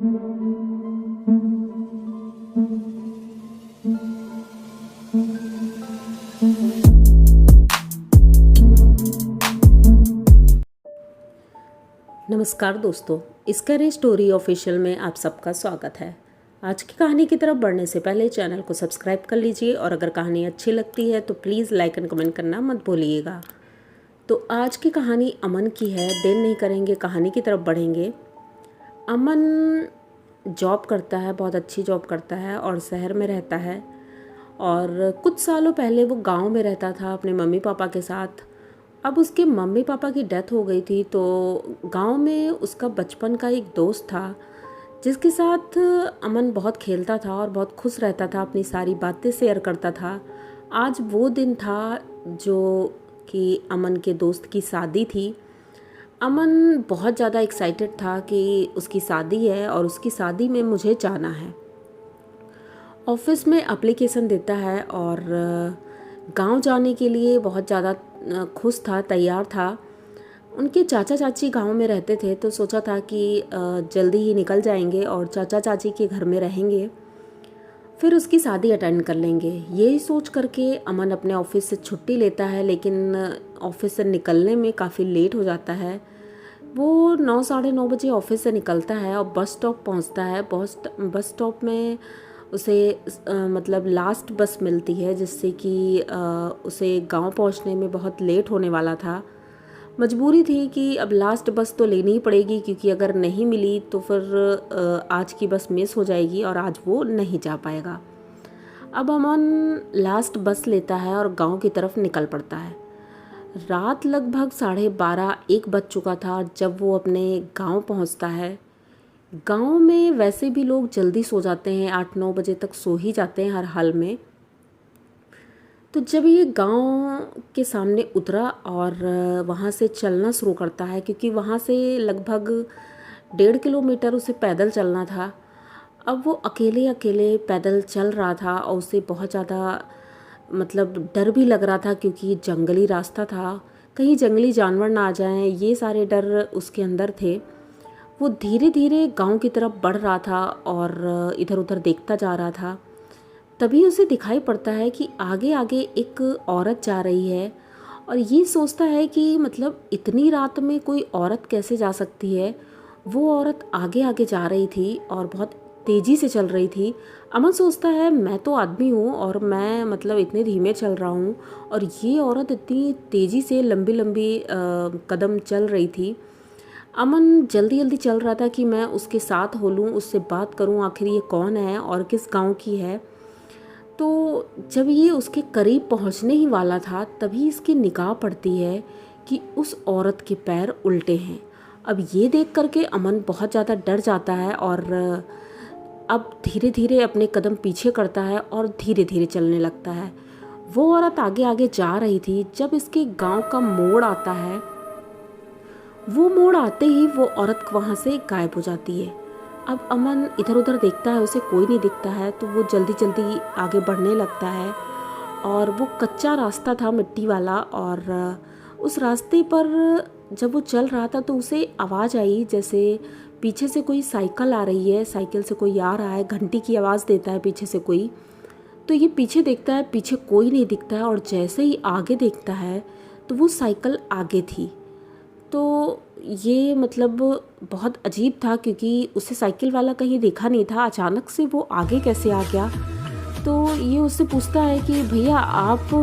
नमस्कार दोस्तों, इसकरे story official में आप सबका स्वागत है। आज की कहानी की तरफ बढ़ने से पहले चैनल को सब्सक्राइब कर लीजिए और अगर कहानी अच्छी लगती है तो प्लीज़ लाइक एंड कमेंट करना मत भूलिएगा। तो आज की कहानी अमन की है। देर नहीं करेंगे, कहानी की तरफ बढ़ेंगे। अमन जॉब करता है, बहुत अच्छी जॉब करता है और शहर में रहता है। और कुछ सालों पहले वो गांव में रहता था अपने मम्मी पापा के साथ। अब उसके मम्मी पापा की डेथ हो गई थी, तो गांव में उसका बचपन का एक दोस्त था जिसके साथ अमन बहुत खेलता था और बहुत खुश रहता था, अपनी सारी बातें शेयर करता था। आज वो दिन था जो कि अमन के दोस्त की शादी थी। अमन बहुत ज़्यादा एक्साइटेड था कि उसकी शादी है और उसकी शादी में मुझे जाना है। ऑफिस में एप्लीकेशन देता है और गांव जाने के लिए बहुत ज़्यादा खुश था, तैयार था। उनके चाचा चाची गांव में रहते थे, तो सोचा था कि जल्दी ही निकल जाएंगे और चाचा चाची के घर में रहेंगे, फिर उसकी शादी अटेंड कर लेंगे। यही सोच करके अमन अपने ऑफिस से छुट्टी लेता है, लेकिन ऑफिस से निकलने में काफ़ी लेट हो जाता है। वो 9 साढ़े 9 बजे ऑफिस से निकलता है और बस स्टॉप पहुंचता है। बस स्टॉप में उसे मतलब लास्ट बस मिलती है, जिससे कि उसे गांव पहुंचने में बहुत लेट होने वाला था। मजबूरी थी कि अब लास्ट बस तो लेनी ही पड़ेगी, क्योंकि अगर नहीं मिली तो फिर आज की बस मिस हो जाएगी और आज वो नहीं जा पाएगा। अब अमन लास्ट बस लेता है और गांव की तरफ निकल पड़ता है। रात लगभग 12:30-1 बज चुका था जब वो अपने गांव पहुंचता है। गांव में वैसे भी लोग जल्दी सो जाते हैं, 8-9 बजे तक सो ही जाते हैं हर हाल में। तो जब ये गांव के सामने उतरा और वहाँ से चलना शुरू करता है, क्योंकि वहाँ से लगभग 1.5 किलोमीटर उसे पैदल चलना था। अब वो अकेले अकेले पैदल चल रहा था और उसे बहुत ज़्यादा मतलब डर भी लग रहा था, क्योंकि जंगली रास्ता था, कहीं जंगली जानवर ना आ जाएं, ये सारे डर उसके अंदर थे। वो धीरे धीरे गांव की तरफ बढ़ रहा था और इधर उधर देखता जा रहा था। तभी उसे दिखाई पड़ता है कि आगे आगे एक औरत जा रही है और ये सोचता है कि मतलब इतनी रात में कोई औरत कैसे जा सकती है। वो औरत आगे आगे जा रही थी और बहुत तेज़ी से चल रही थी। अमन सोचता है मैं तो आदमी हूँ और मैं मतलब इतने धीमे चल रहा हूँ और ये औरत इतनी तेज़ी से लंबी लंबी कदम चल रही थी। अमन जल्दी जल्दी चल रहा था कि मैं उसके साथ हो लूँ, उससे बात करूँ आखिर ये कौन है और किस गांव की है। तो जब ये उसके करीब पहुंचने ही वाला था, तभी इसकी निगाह पड़ती है कि उस औरत के पैर उल्टे हैं। अब ये देख करके अमन बहुत ज़्यादा डर जाता है और अब धीरे धीरे अपने कदम पीछे करता है और धीरे धीरे चलने लगता है। वो औरत आगे आगे जा रही थी। जब इसके गांव का मोड़ आता है, वो मोड़ आते ही वो औरत वहाँ से गायब हो जाती है। अब अमन इधर उधर देखता है, उसे कोई नहीं दिखता है, तो वो जल्दी जल्दी आगे बढ़ने लगता है। और वो कच्चा रास्ता था, मिट्टी वाला, और उस रास्ते पर जब वो चल रहा था तो उसे आवाज़ आई जैसे पीछे से कोई साइकिल आ रही है, साइकिल से कोई आ रहा है, घंटी की आवाज़ देता है पीछे से कोई। तो ये पीछे देखता है, पीछे कोई नहीं दिखता है और जैसे ही आगे देखता है तो वो साइकिल आगे थी। तो ये मतलब बहुत अजीब था, क्योंकि उसे साइकिल वाला कहीं देखा नहीं था, अचानक से वो आगे कैसे आ गया। तो ये उससे पूछता है कि भैया आप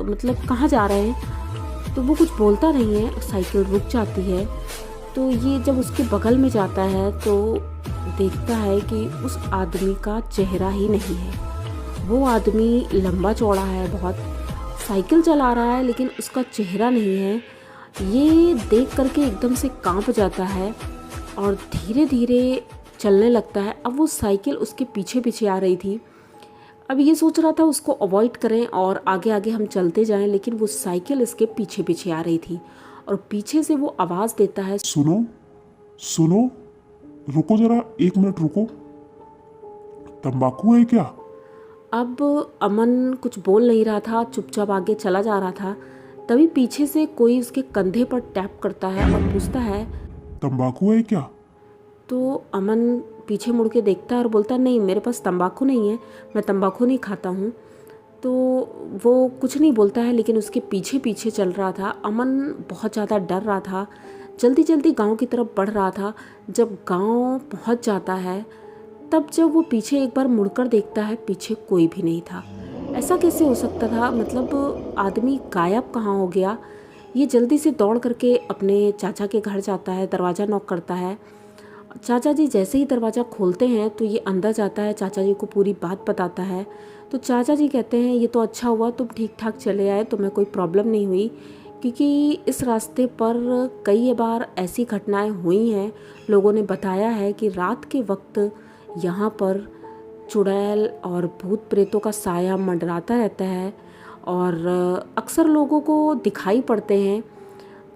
मतलब कहाँ जा रहे हैं। तो वो कुछ बोलता नहीं है, साइकिल रुक जाती है। तो ये जब उसके बगल में जाता है तो देखता है कि उस आदमी का चेहरा ही नहीं है। वो आदमी लंबा चौड़ा है बहुत, साइकिल चला रहा है लेकिन उसका चेहरा नहीं है। ये देख करके एकदम से कांप जाता है और धीरे धीरे चलने लगता है। अब वो साइकिल उसके पीछे पीछे आ रही थी। अब ये सोच रहा था उसको अवॉइड करें और आगे आगे हम चलते जाएं, लेकिन वो साइकिल इसके पीछे पीछे आ रही थी और पीछे से वो आवाज़ देता है, सुनो सुनो, रुको जरा, 1 मिनट रुको, तंबाकू है क्या? अब अमन कुछ बोल नहीं रहा था, चुपचाप आगे चला जा रहा था। तभी पीछे से कोई उसके कंधे पर टैप करता है और पूछता है, तंबाकू है क्या? तो अमन पीछे मुड़ के देखता है और बोलता है नहीं मेरे पास तंबाकू नहीं है, मैं तंबाकू नहीं खाता हूँ। तो वो कुछ नहीं बोलता है, लेकिन उसके पीछे पीछे चल रहा था। अमन बहुत ज़्यादा डर रहा था, जल्दी जल्दी गांव की तरफ बढ़ रहा था। जब गांव पहुंच जाता है तब जब वो पीछे एक बार मुड़कर देखता है, पीछे कोई भी नहीं था। ऐसा कैसे हो सकता था, मतलब आदमी गायब कहाँ हो गया। ये जल्दी से दौड़ करके अपने चाचा के घर जाता है, दरवाज़ा नॉक करता है। चाचा जी जैसे ही दरवाज़ा खोलते हैं तो ये अंदर जाता है, चाचा जी को पूरी बात बताता है। तो चाचा जी कहते हैं ये तो अच्छा हुआ तुम ठीक ठाक चले आए, तुम्हें कोई प्रॉब्लम नहीं हुई, क्योंकि इस रास्ते पर कई बार ऐसी घटनाएं हुई हैं। लोगों ने बताया है कि रात के वक्त यहाँ पर चुड़ैल और भूत प्रेतों का साया मंडराता रहता है और अक्सर लोगों को दिखाई पड़ते हैं।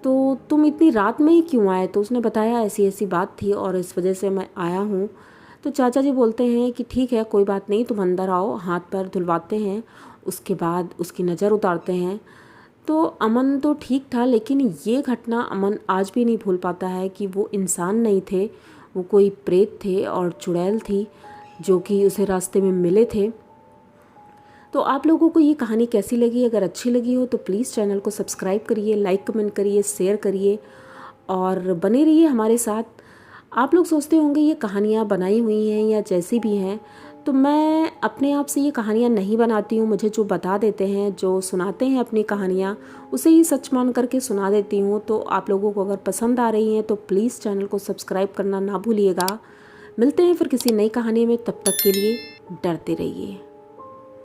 तो तुम इतनी रात में ही क्यों आए? तो उसने बताया ऐसी ऐसी बात थी और इस वजह से मैं आया हूँ। तो चाचा जी बोलते हैं कि ठीक है कोई बात नहीं, तुम अंदर आओ, हाथ पैर धुलवाते हैं, उसके बाद उसकी नज़र उतारते हैं। तो अमन तो ठीक था, लेकिन ये घटना अमन आज भी नहीं भूल पाता है कि वो इंसान नहीं थे, वो कोई प्रेत थे और चुड़ैल थी जो कि उसे रास्ते में मिले थे। तो आप लोगों को ये कहानी कैसी लगी? अगर अच्छी लगी हो तो प्लीज़ चैनल को सब्सक्राइब करिए, लाइक कमेंट करिए, शेयर करिए और बने रहिए हमारे साथ। आप लोग सोचते होंगे ये कहानियाँ बनाई हुई हैं या जैसी भी हैं, तो मैं अपने आप से ये कहानियाँ नहीं बनाती हूँ। मुझे जो बता देते हैं, जो सुनाते हैं अपनी कहानियाँ, उसे ही सच मान करके सुना देती हूँ। तो आप लोगों को अगर पसंद आ रही हैं तो प्लीज़ चैनल को सब्सक्राइब करना ना भूलिएगा। मिलते हैं फिर किसी नई कहानी में, तब तक के लिए डरते रहिए।